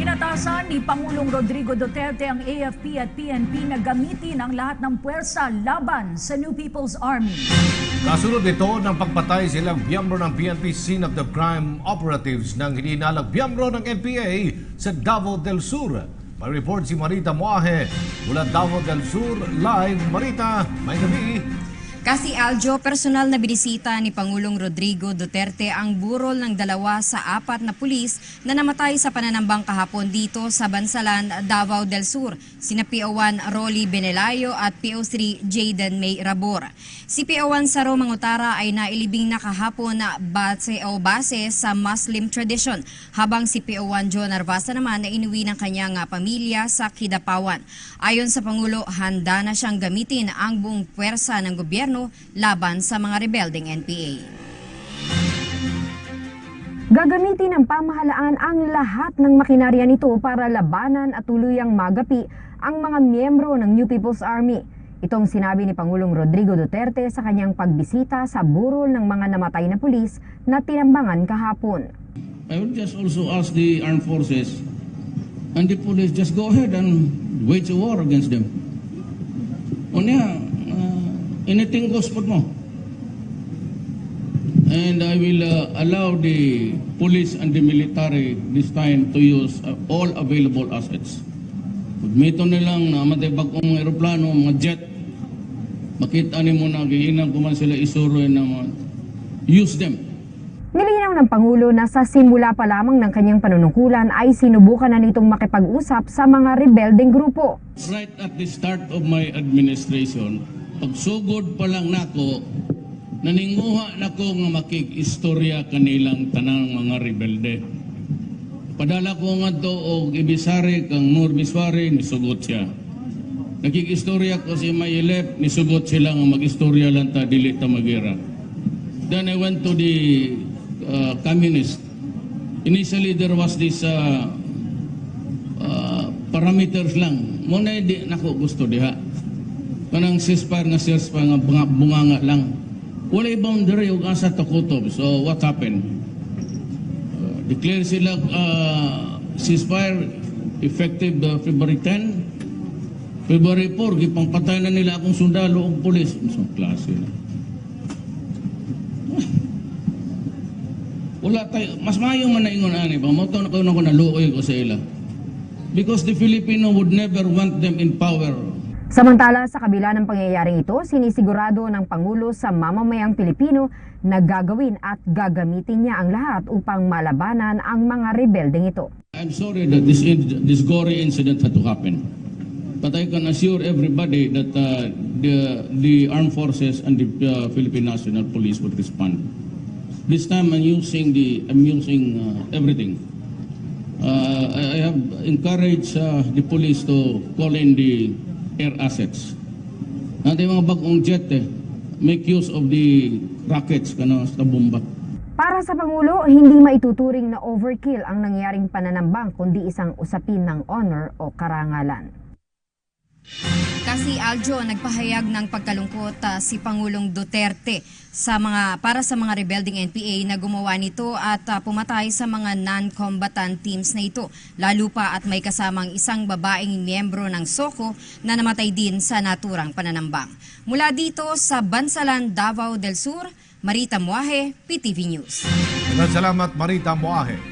Inatasan ni Pangulong Rodrigo Duterte ang AFP at PNP na gamitin ang lahat ng puwersa laban sa New People's Army. Kasunod ito ng pagpatay silang miyembro ng PNP scene of the crime operatives ng hininalang miyembro ng NPA sa Davao del Sur. May report si Marita Moahe mula Davao del Sur. Live, Marita, may gabi. Kasi Aljo, personal na binisita ni Pangulong Rodrigo Duterte ang burol ng 2 sa 4 na pulis na namatay sa pananambang kahapon dito sa Bansalan, Davao del Sur, sina PO1 Rolly Benelayo at PO3 Jayden May Rabor. Si PO1 Saro Mangutara ay nailibing na kahapon na base sa Muslim tradition, habang si PO1 John Narvasa naman ay inuwi ng kanyang pamilya sa Kidapawan. Ayon sa Pangulo, handa na siyang gamitin ang buong puwersa ng gobyerno laban sa mga rebelding NPA. Gagamitin ng pamahalaan ang lahat ng makinarya nito para labanan at tuluyang magapi ang mga miyembro ng New People's Army. Itong sinabi ni Pangulong Rodrigo Duterte sa kanyang pagbisita sa burol ng mga namatay na pulis na tinambangan kahapon. I would just also ask the armed forces and the police just go ahead and wage a war against them. Anything goes po mo. And I will allow the police and the military this time to use all available assets. Pagmito nilang na matibag kong aeroplano, mga jet, makita ni mo na giinang kuman sila isuro na use them. Nilinaw ng Pangulo na sa simula pa lamang ng kanyang panunungkulan ay sinubukan na nitong makipag-usap sa mga rebelding grupo. Right at the start of my administration, pagsugod pa lang nako, naninguha nako nga makig-istorya kanilang tanang mga rebelde. Padala ko nga to og ibisari kang Nurbiswari, nisugot siya. Nakig-istorya ko si Mayelep, nisugot sila nga mag-istorya lang ta, dili ta magira. Then I went to the communist. Initially there was this parameters lang. Muna di nako gusto diha. Kanang ceasefire nga bunganga lang. Walay boundary ug asa takutob. So what happened? Declare sila ceasefire effective February 10. February 4, gipangpatay na nila akong sundalo ug pulis. Isang klase na. Wala tayo, mas mayo man na ingon ani ba? Mo to na ko naluoy ko sa ila. Because the Filipino would never want them in power. Samantala, sa kabila ng pangyayaring ito, sinisigurado ng Pangulo sa mamamayang Pilipino na gagawin at gagamitin niya ang lahat upang malabanan ang mga rebeldeng ito. I'm sorry that this gory incident had to happen. But I can assure everybody that the armed forces and the Philippine National Police would respond. This time I'm using everything. I have encouraged the police to call in the air assets. Natin mga bagong jet make use of the rockets sa bomba. Para sa Pangulo, hindi maituturing na overkill ang nangyaring pananambang kundi isang usapin ng honor o karangalan. Kasi Aljo, nagpahayag ng pagkalungkot si Pangulong Duterte para sa mga rebelding NPA na gumawa nito at pumatay sa mga non-combatant teams na ito. Lalo pa at may kasamang isang babaeng miyembro ng SOCO na namatay din sa naturang pananambang. Mula dito sa Bansalan, Davao del Sur, Marita Moahe, PTV News. Salamat, Marita Moahe.